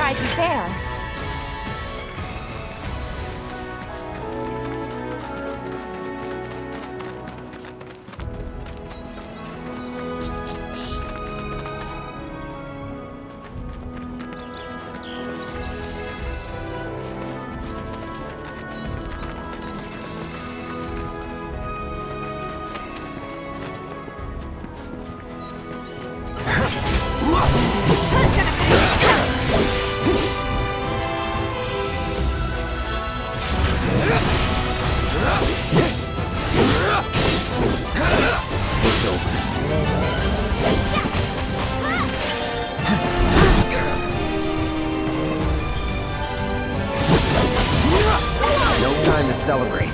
surprises there. Celebrate.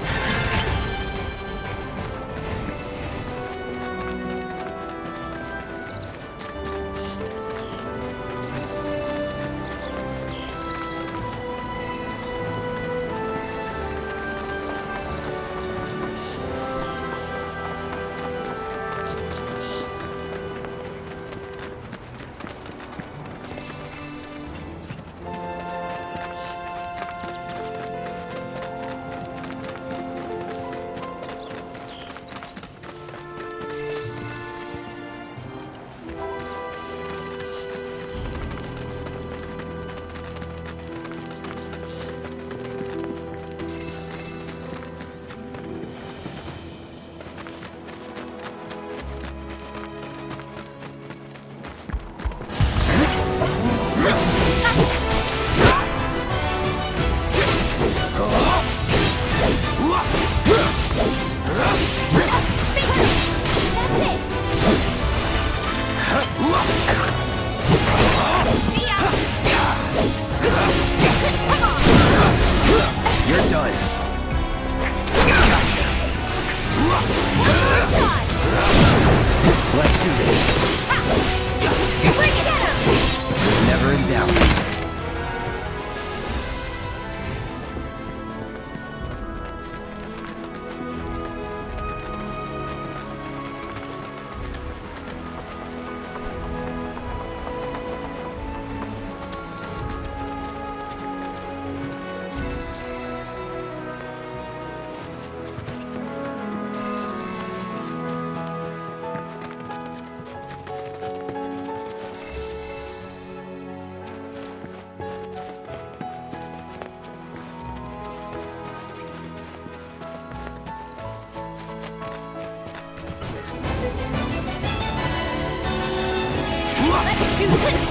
Let's do this!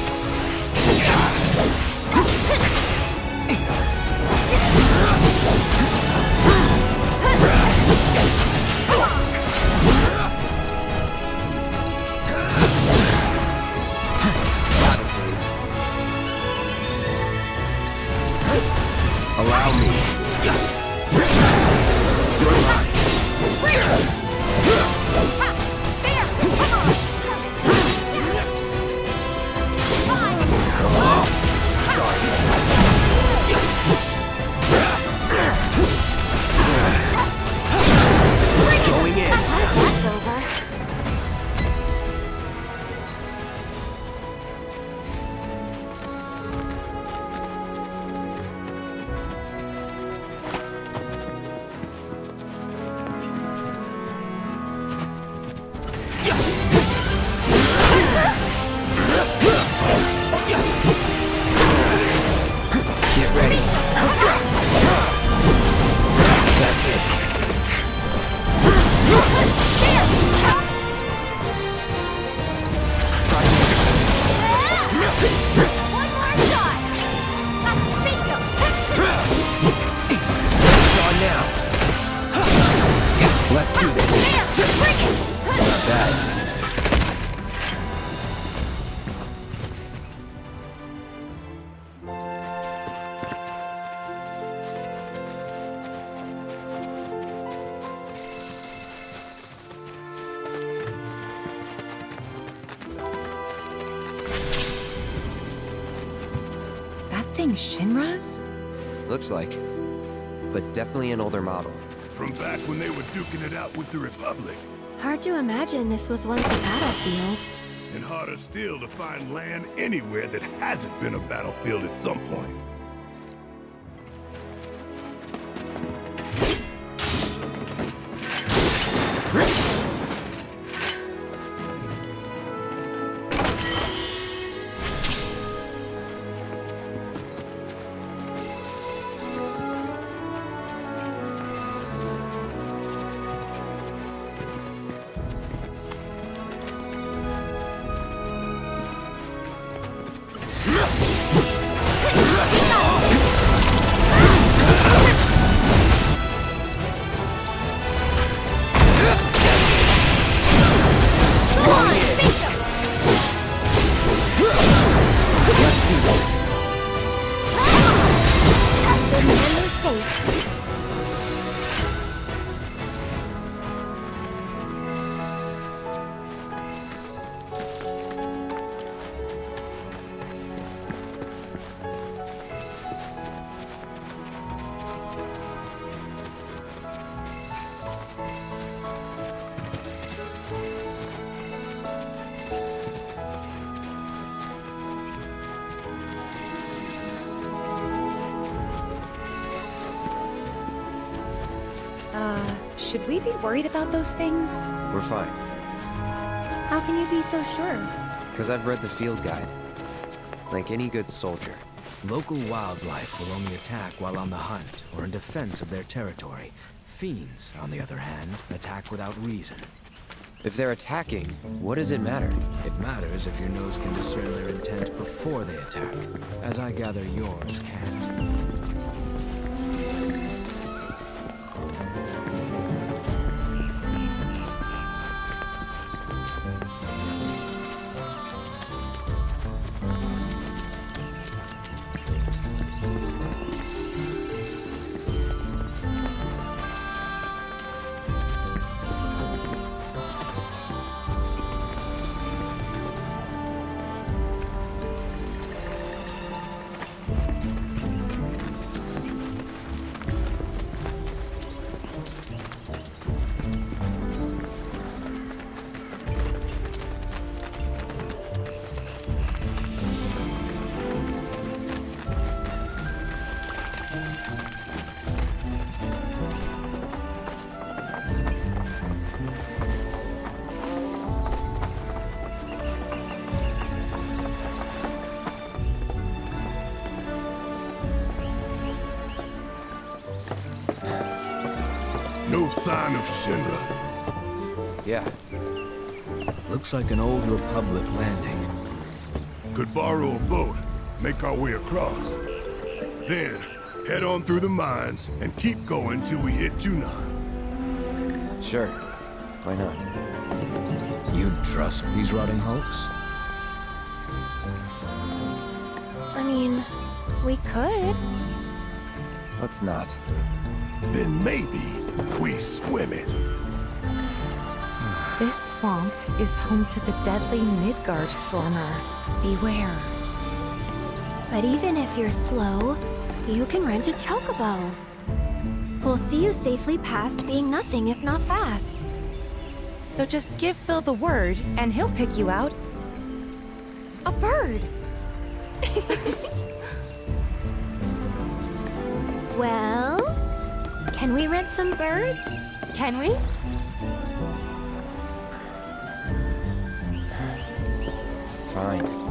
Allow me. You're mine. There! Come on! Going in. That's over. Get ready. That's it. One more shot! Bingo! On now. Let's do this. There! Bring it! Not bad. That thing Shinra's? Looks like. But definitely an older model. From back when they were duking it out with the Republic. Hard to imagine this was once a battlefield. And harder still to find land anywhere that hasn't been a battlefield at some point. Should we be worried about those things? We're fine. How can you be so sure? Because I've read the field guide. Like any good soldier. Local wildlife will only attack while on the hunt or in defense of their territory. Fiends, on the other hand, attack without reason. If they're attacking, what does it matter? It matters if your nose can discern their intent before they attack, as I gather yours can't. No sign of Shinra. Yeah. Looks like an old Republic landing. Could borrow a boat, make our way across. Then, head on through the mines and keep going till we hit Junon. Sure. Why not? You'd trust these rotting hulks? I mean, we could. Let's not. Then maybe we swim it. This swamp is home to the deadly Midgard Swarmer. Beware. But even if you're slow, you can rent a chocobo. We'll see you safely past being nothing if not fast. So just give Bill the word, and he'll pick you out. A bird! Well, can we rent some birds? Can we? Fine.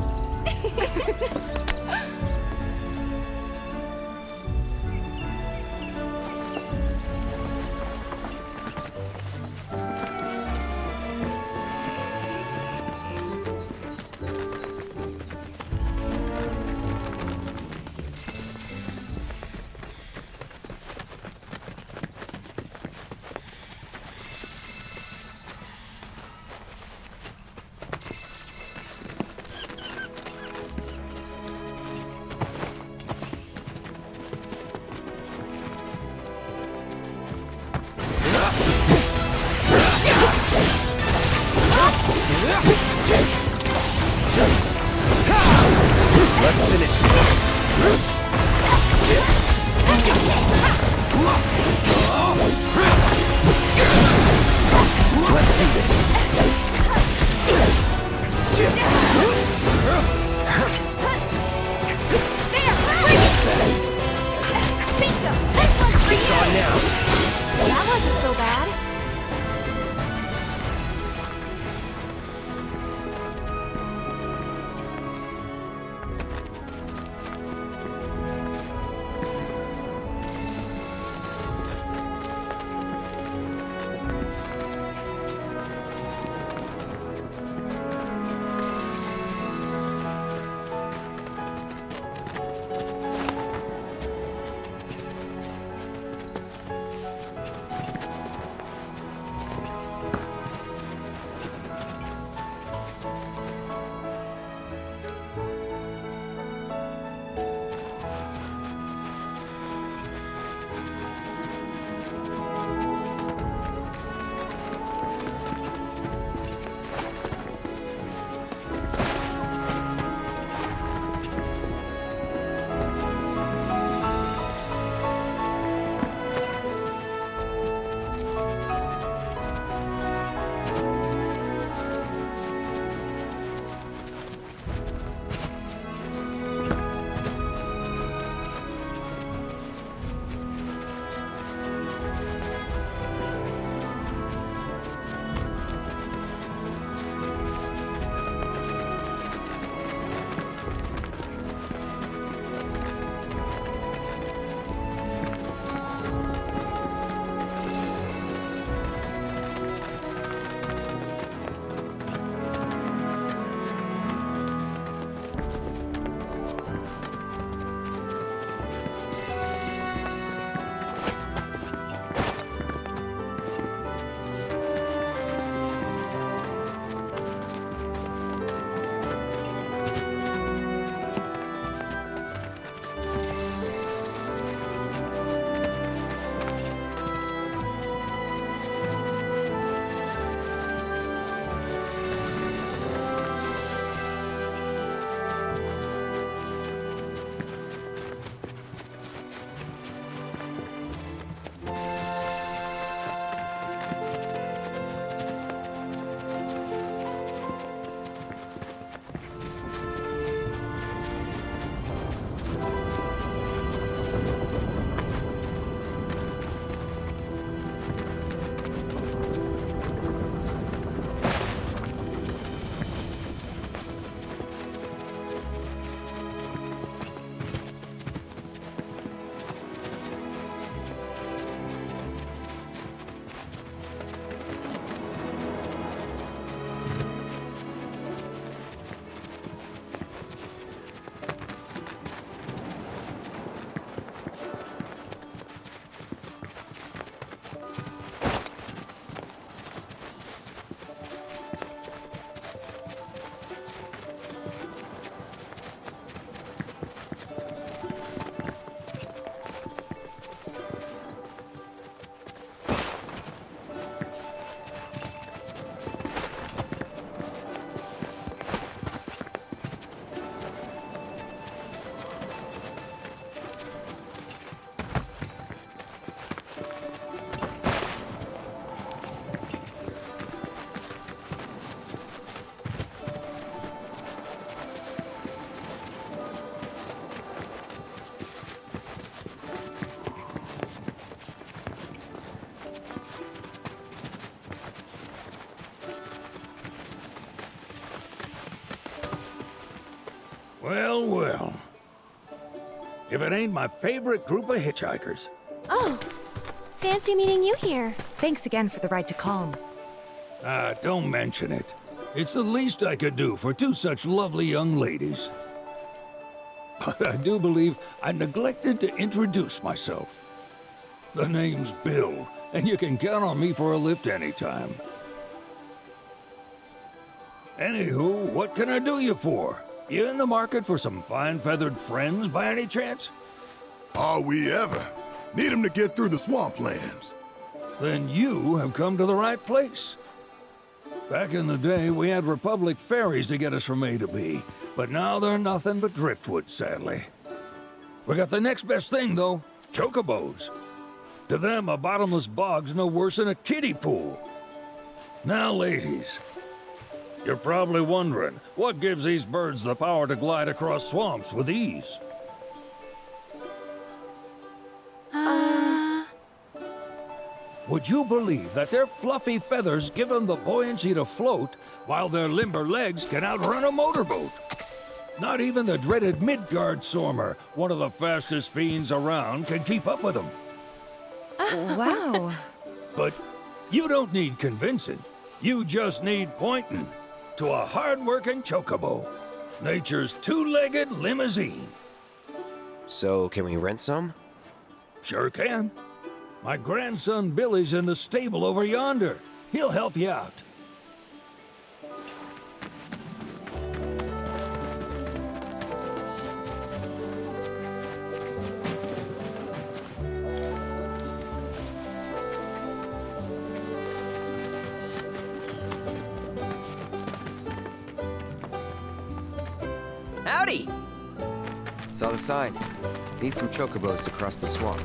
Well, well. If it ain't my favorite group of hitchhikers. Oh, fancy meeting you here. Thanks again for the ride to Calm. Don't mention it. It's the least I could do for two such lovely young ladies. But I do believe I neglected to introduce myself. The name's Bill, and you can count on me for a lift anytime. Anywho, what can I do you for? You in the market for some fine-feathered friends by any chance? Are we ever? Need 'em to get through the swamplands. Then you have come to the right place. Back in the day, we had Republic ferries to get us from A to B, but now they're nothing but driftwood, sadly. We got the next best thing, though, chocobos. To them, a bottomless bog's no worse than a kiddie pool. Now, ladies, you're probably wondering, what gives these birds the power to glide across swamps with ease? Would you believe that their fluffy feathers give them the buoyancy to float, while their limber legs can outrun a motorboat? Not even the dreaded Midgard Sormer, one of the fastest fiends around, can keep up with them. Wow. But you don't need convincing. You just need pointing to a hard-working chocobo. Nature's two-legged limousine. So, can we rent some? Sure can. My grandson Billy's in the stable over yonder. He'll help you out. Howdy! Saw the sign. Need some chocobos to cross the swamp.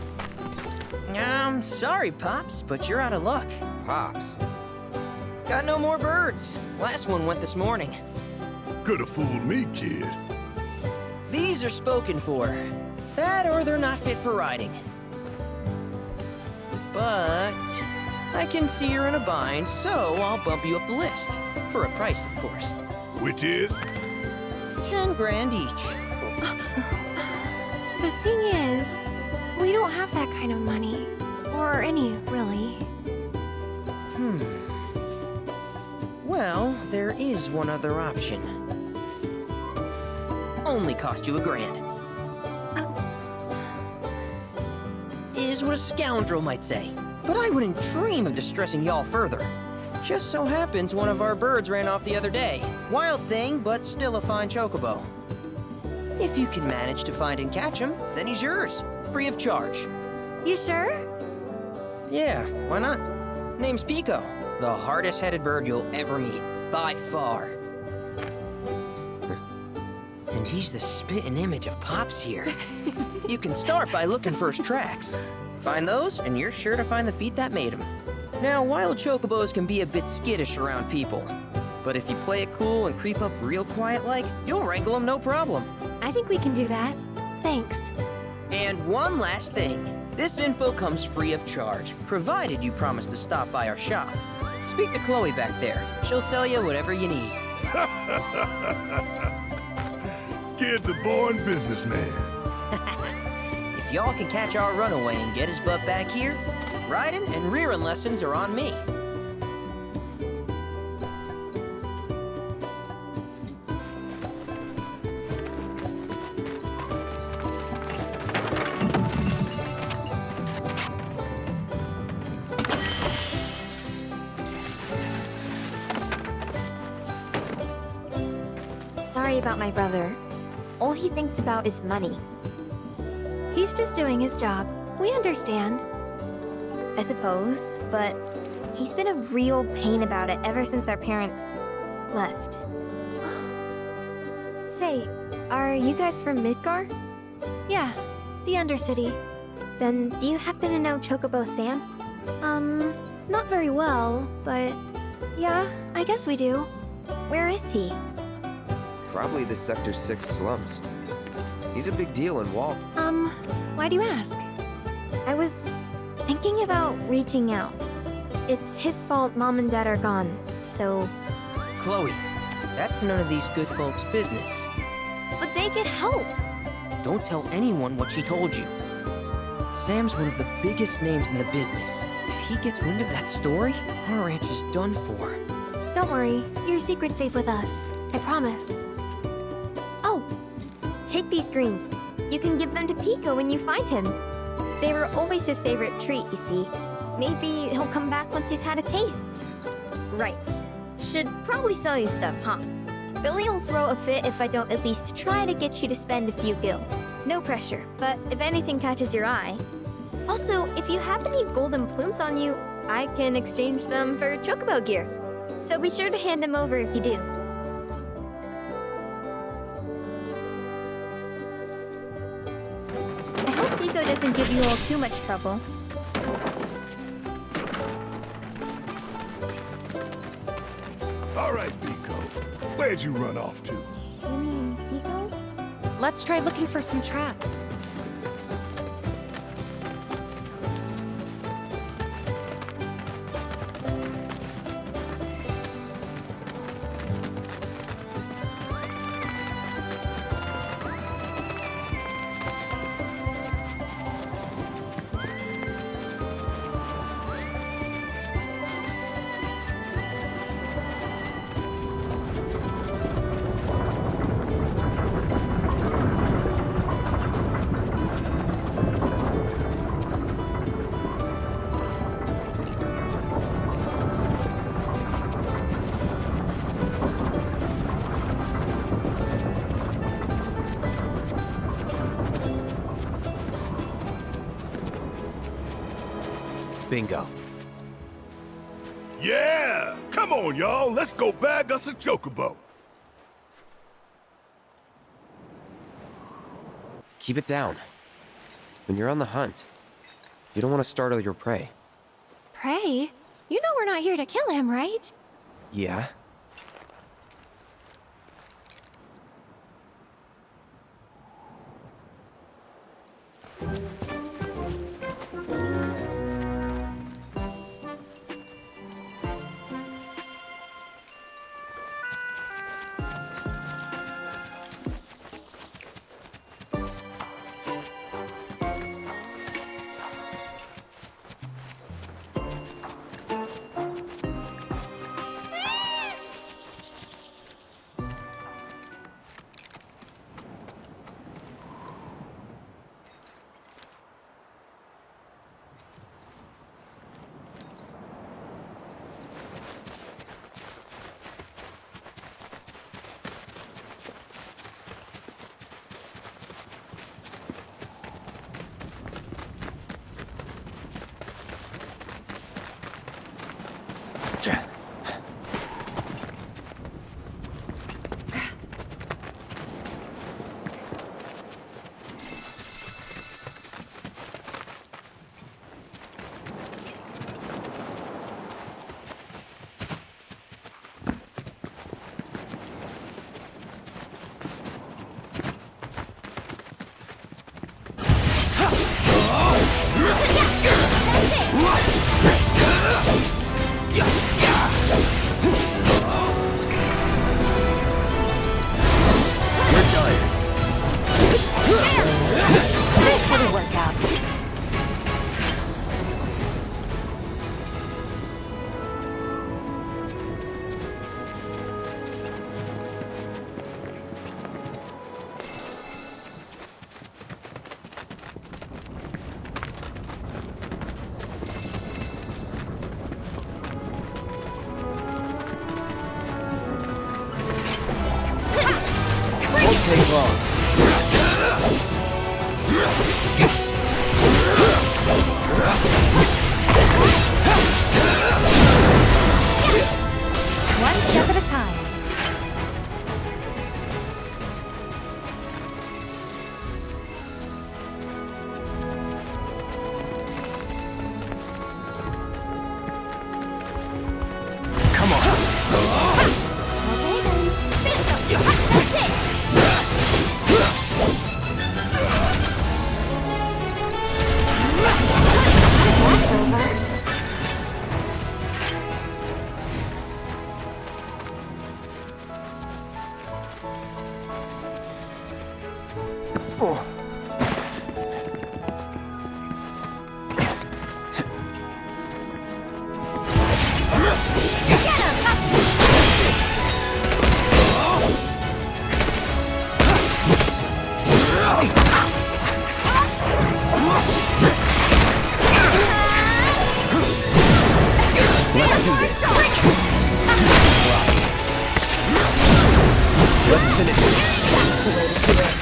Sorry, Pops, but you're out of luck. Pops. Got no more birds. Last one went this morning. Could've fooled me, kid. These are spoken for. That or they're not fit for riding. But I can see you're in a bind, so I'll bump you up the list. For a price, of course. Which is? 10 grand each. The thing is, we don't have that kind of money. Or any, really. Well, there is one other option. Only cost you $1,000. Is what a scoundrel might say. But I wouldn't dream of distressing y'all further. Just so happens one of our birds ran off the other day. Wild thing, but still a fine chocobo. If you can manage to find and catch him, then he's yours. Free of charge. You sure? Yeah, why not? Name's Pico. The hardest-headed bird you'll ever meet. By far. And he's the spitting image of Pops here. You can start by looking for his tracks. Find those, and you're sure to find the feet that made him. Now, wild chocobos can be a bit skittish around people. But if you play it cool and creep up real quiet-like, you'll wrangle them no problem. I think we can do that. Thanks. And one last thing. This info comes free of charge, provided you promise to stop by our shop. Speak to Chloe back there. She'll sell you whatever you need. Kid's a born businessman. If y'all can catch our runaway and get his butt back here, riding and rearing lessons are on me. Sorry about my brother. All he thinks about is money. He's just doing his job. We understand. I suppose, but he's been a real pain about it ever since our parents left. Say, are you guys from Midgar? Yeah, the Undercity. Then do you happen to know Chocobo Sam? Not very well, but yeah, I guess we do. Where is he? Probably the Sector 6 slums. He's a big deal in Walt. Why do you ask? I was thinking about reaching out. It's his fault Mom and Dad are gone, so... Chloe, that's none of these good folks' business. But they could help. Don't tell anyone what she told you. Sam's one of the biggest names in the business. If he gets wind of that story, our ranch is done for. Don't worry, your secret's safe with us. I promise. Oh, take these greens. You can give them to Pico when you find him. They were always his favorite treat, you see. Maybe he'll come back once he's had a taste. Right. Should probably sell you stuff, huh? Billy will throw a fit if I don't at least try to get you to spend a few gil. No pressure, but if anything catches your eye. Also, if you have any golden plumes on you, I can exchange them for chocobo gear. So be sure to hand them over if you do. I hope Pico doesn't give you all too much trouble. All right, Pico. Where'd you run off to? Pico? Let's try looking for some tracks. Bingo. Yeah! Come on, y'all. Let's go bag us a chocobo. Keep it down. When you're on the hunt, you don't want to startle your prey. Pray? You know we're not here to kill him, right? Yeah? This wouldn't work out. Won't take long. One step at a time. Come on. Okay then. That's it! do this. Let's finish this. That's the way to do it.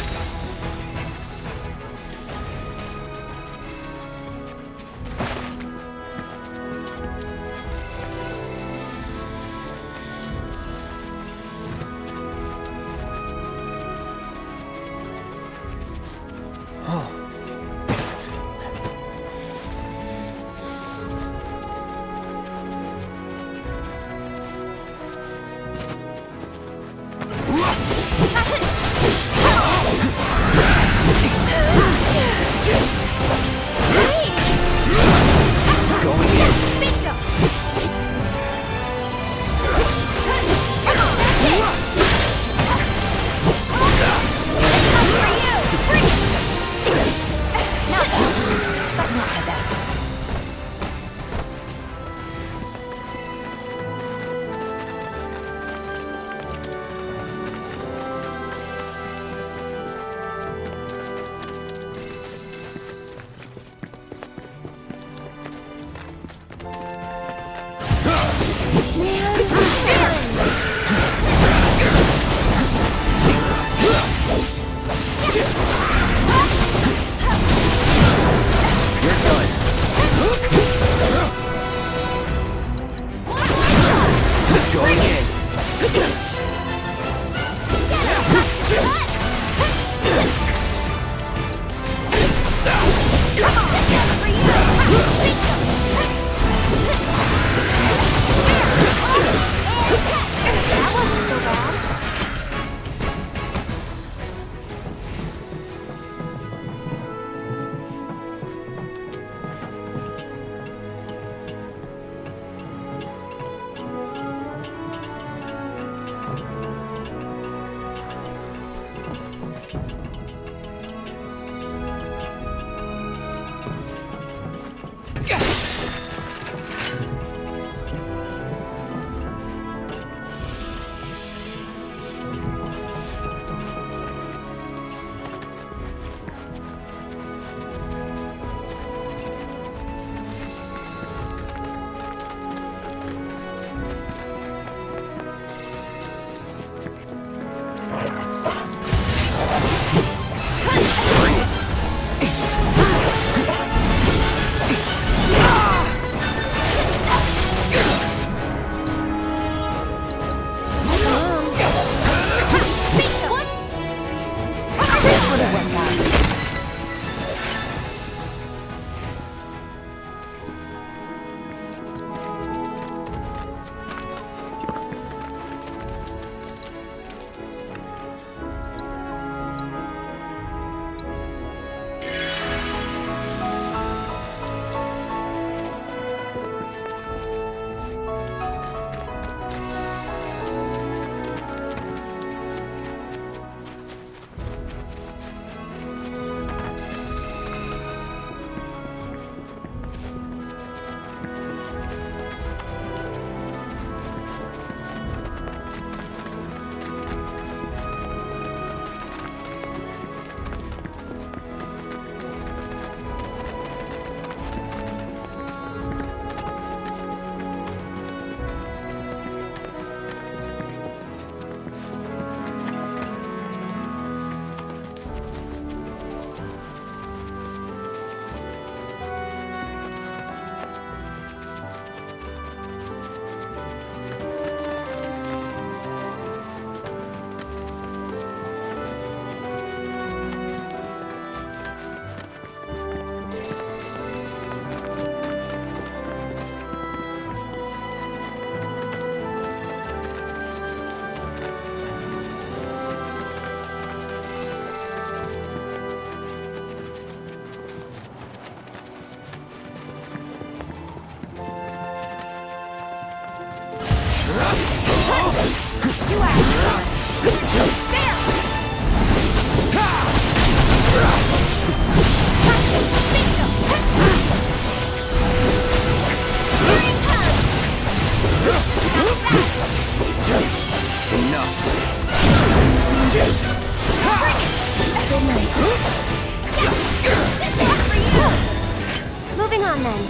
Moving on then.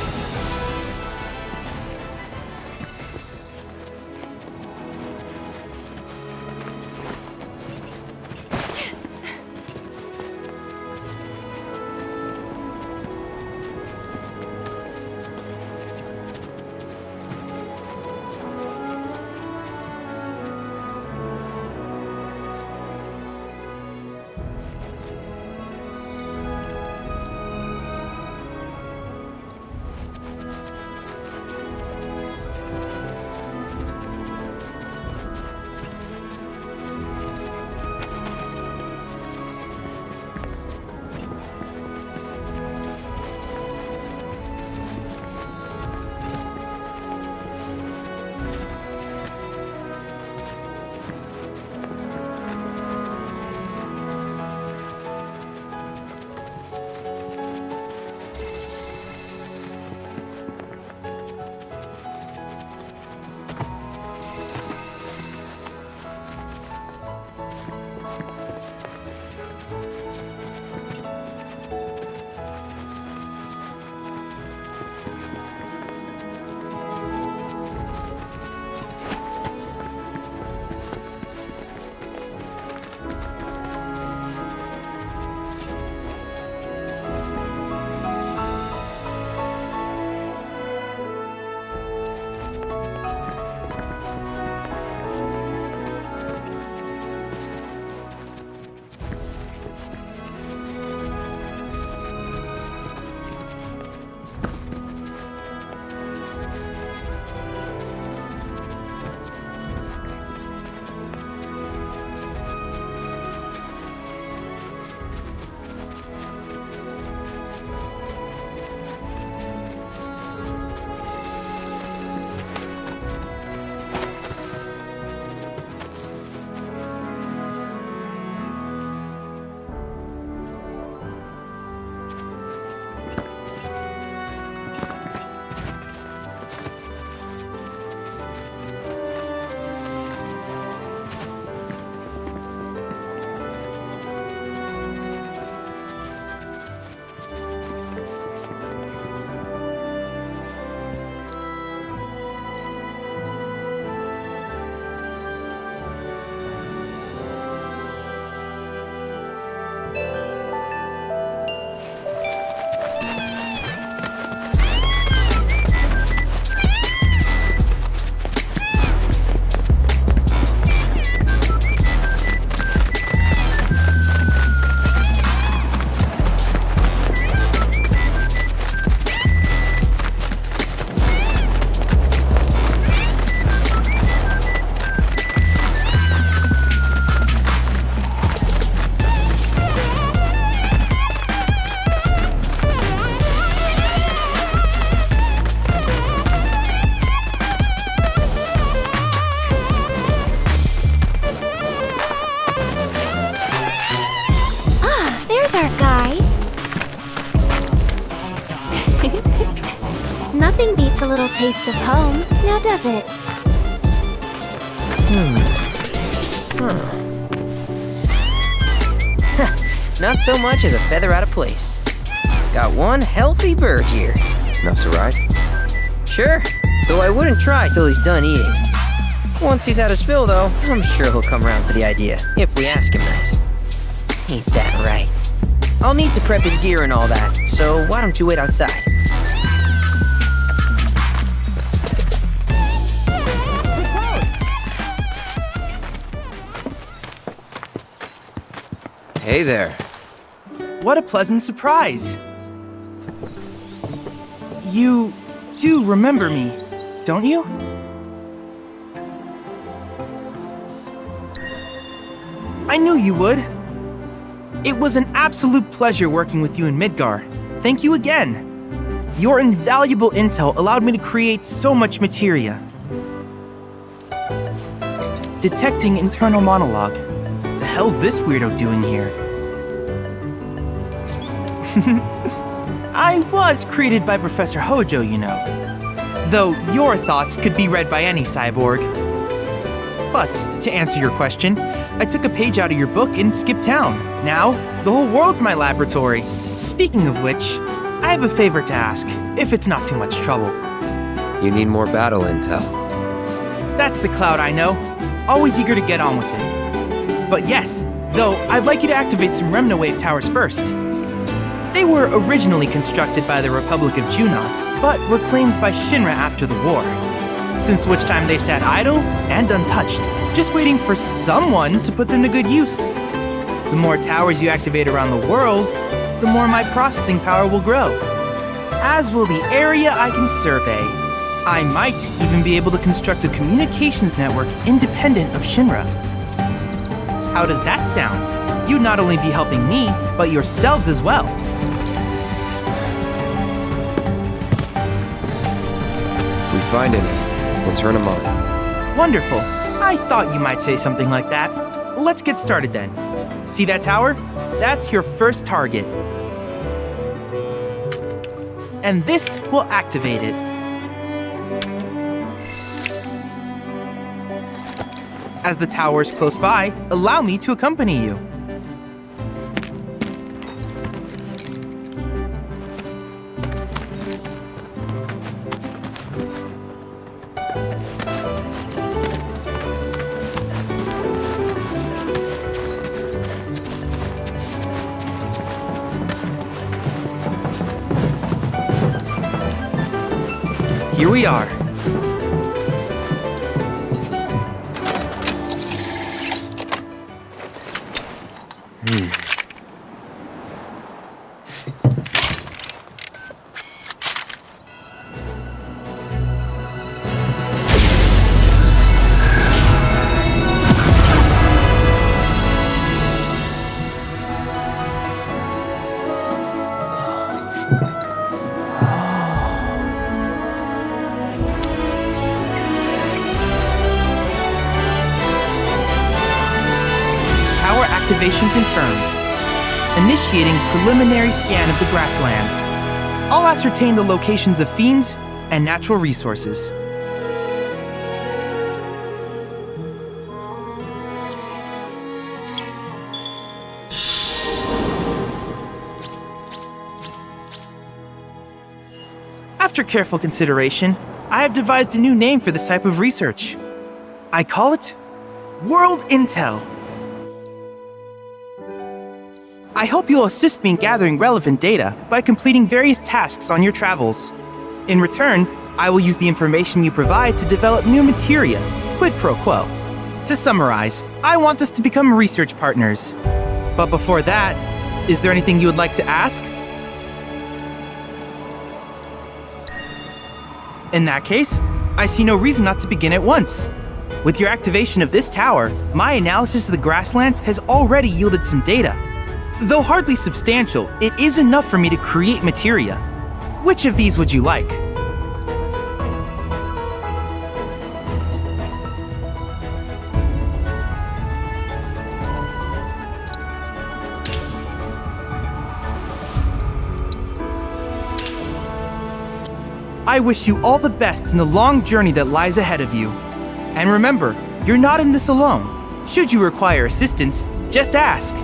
real taste of home, now does it? Not so much as a feather out of place. Got one healthy bird here. Enough to ride? Sure, though I wouldn't try till he's done eating. Once he's had his fill, though, I'm sure he'll come around to the idea, if we ask him nice. Ain't that right? I'll need to prep his gear and all that, so why don't you wait outside? Hey there. What a pleasant surprise. You do remember me, don't you? I knew you would. It was an absolute pleasure working with you in Midgar. Thank you again. Your invaluable intel allowed me to create so much materia. Detecting internal monologue. The hell's this weirdo doing here? I was created by Professor Hojo, you know. Though your thoughts could be read by any cyborg. But, to answer your question, I took a page out of your book and skipped town. Now, the whole world's my laboratory. Speaking of which, I have a favor to ask, if it's not too much trouble. You need more battle intel. That's the Cloud I know. Always eager to get on with it. But yes, though, I'd like you to activate some Remnawave towers first. They were originally constructed by the Republic of Junon, but were claimed by Shinra after the war. Since which time they've sat idle and untouched, just waiting for someone to put them to good use. The more towers you activate around the world, the more my processing power will grow. As will the area I can survey. I might even be able to construct a communications network independent of Shinra. How does that sound? You'd not only be helping me, but yourselves as well. We find any, we'll turn them on. Wonderful. I thought you might say something like that. Let's get started then. See that tower? That's your first target. And this will activate it. As the tower is close by, allow me to accompany you. Here we are. Activation confirmed. Initiating preliminary scan of the grasslands. I'll ascertain the locations of fiends and natural resources. After careful consideration, I have devised a new name for this type of research. I call it World Intel. I hope you'll assist me in gathering relevant data by completing various tasks on your travels. In return, I will use the information you provide to develop new materia, quid pro quo. To summarize, I want us to become research partners. But before that, is there anything you would like to ask? In that case, I see no reason not to begin at once. With your activation of this tower, my analysis of the grasslands has already yielded some data. Though hardly substantial, it is enough for me to create materia. Which of these would you like? I wish you all the best in the long journey that lies ahead of you. And remember, you're not in this alone. Should you require assistance, just ask.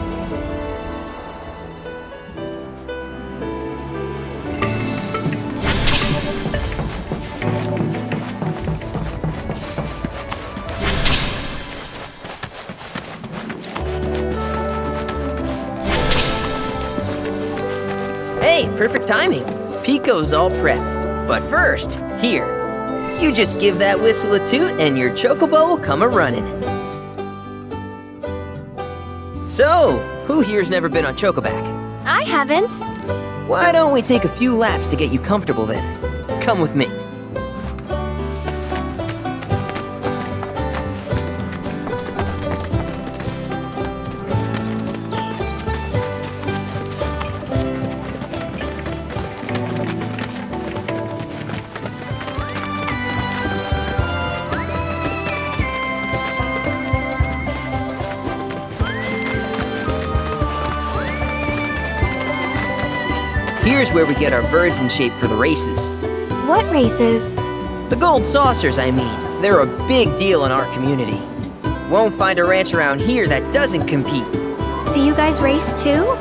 Hey, perfect timing. Pico's all prepped. But first, here. You just give that whistle a toot and your chocobo will come a-running. So, who here's never been on Chocoback? I haven't. Why don't we take a few laps to get you comfortable then? Come with me. Here's where we get our birds in shape for the races. What races? The gold saucers, I mean. They're a big deal in our community. Won't find a ranch around here that doesn't compete. So you guys race too?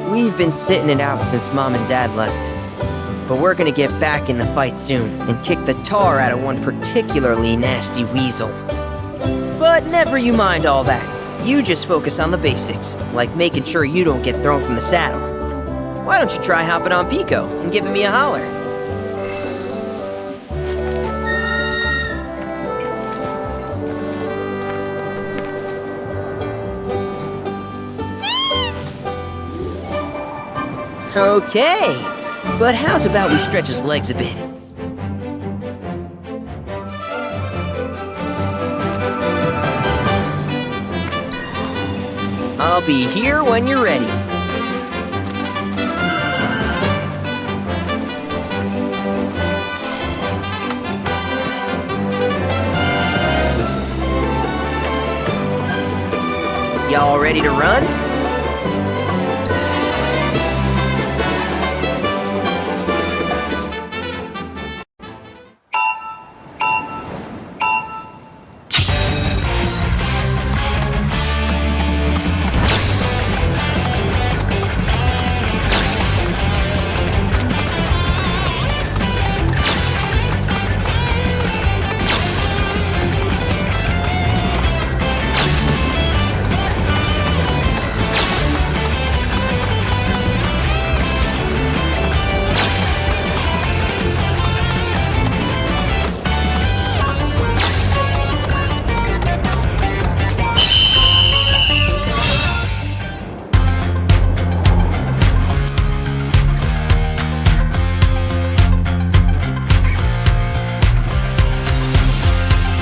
We've been sitting it out since Mom and Dad left. But we're gonna get back in the fight soon and kick the tar out of one particularly nasty weasel. But never you mind all that. You just focus on the basics, like making sure you don't get thrown from the saddle. Why don't you try hopping on Pico and giving me a holler? Okay, but how's about we stretch his legs a bit? I'll be here when you're ready. Y'all ready to run?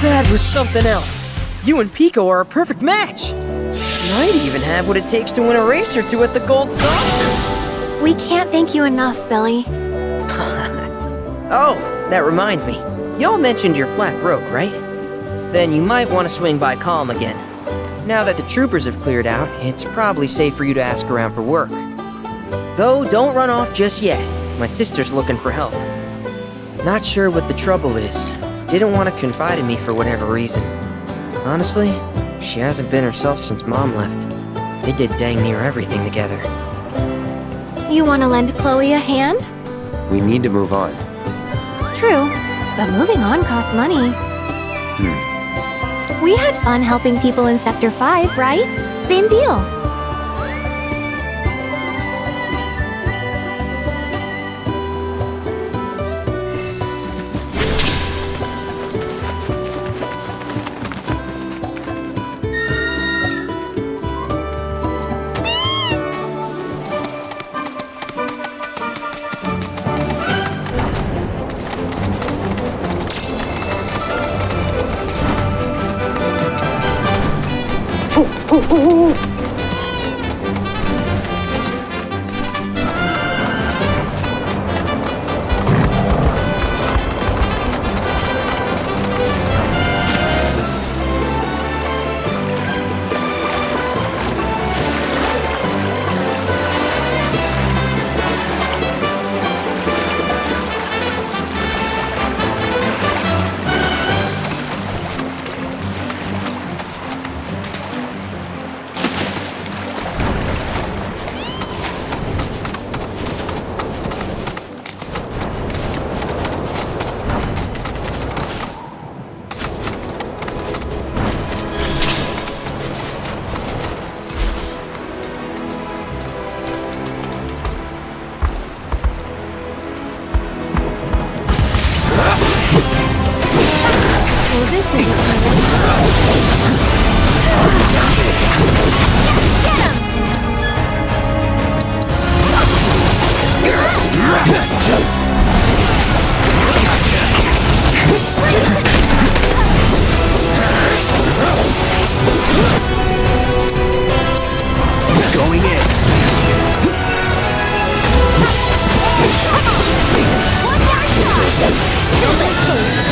That was something else. You and Pico are a perfect match. Might even have what it takes to win a race or two at the Gold Saucer. We can't thank you enough, Billy. Oh, that reminds me. Y'all mentioned your flat broke, right? Then you might want to swing by Calm again. Now that the troopers have cleared out, it's probably safe for you to ask around for work. Though, don't run off just yet. My sister's looking for help. Not sure what the trouble is. Didn't want to confide in me for whatever reason. Honestly, she hasn't been herself since Mom left. They did dang near everything together. You want to lend Chloe a hand? We need to move on. True, but moving on costs money. We had fun helping people in Sector 5, right? Same deal. This isn't right. Going in. One more shot! Till it's safe.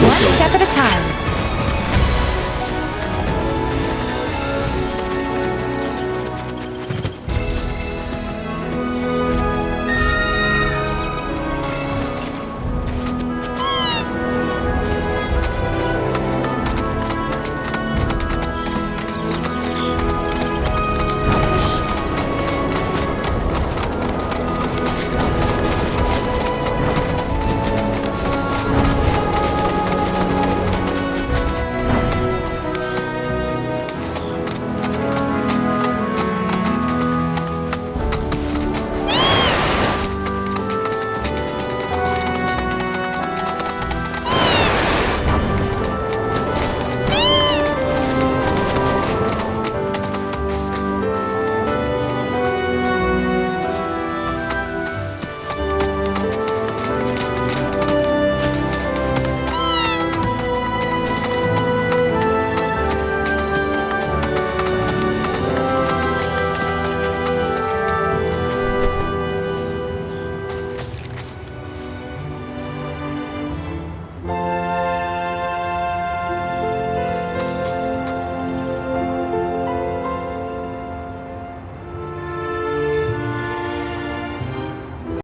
One step at a time.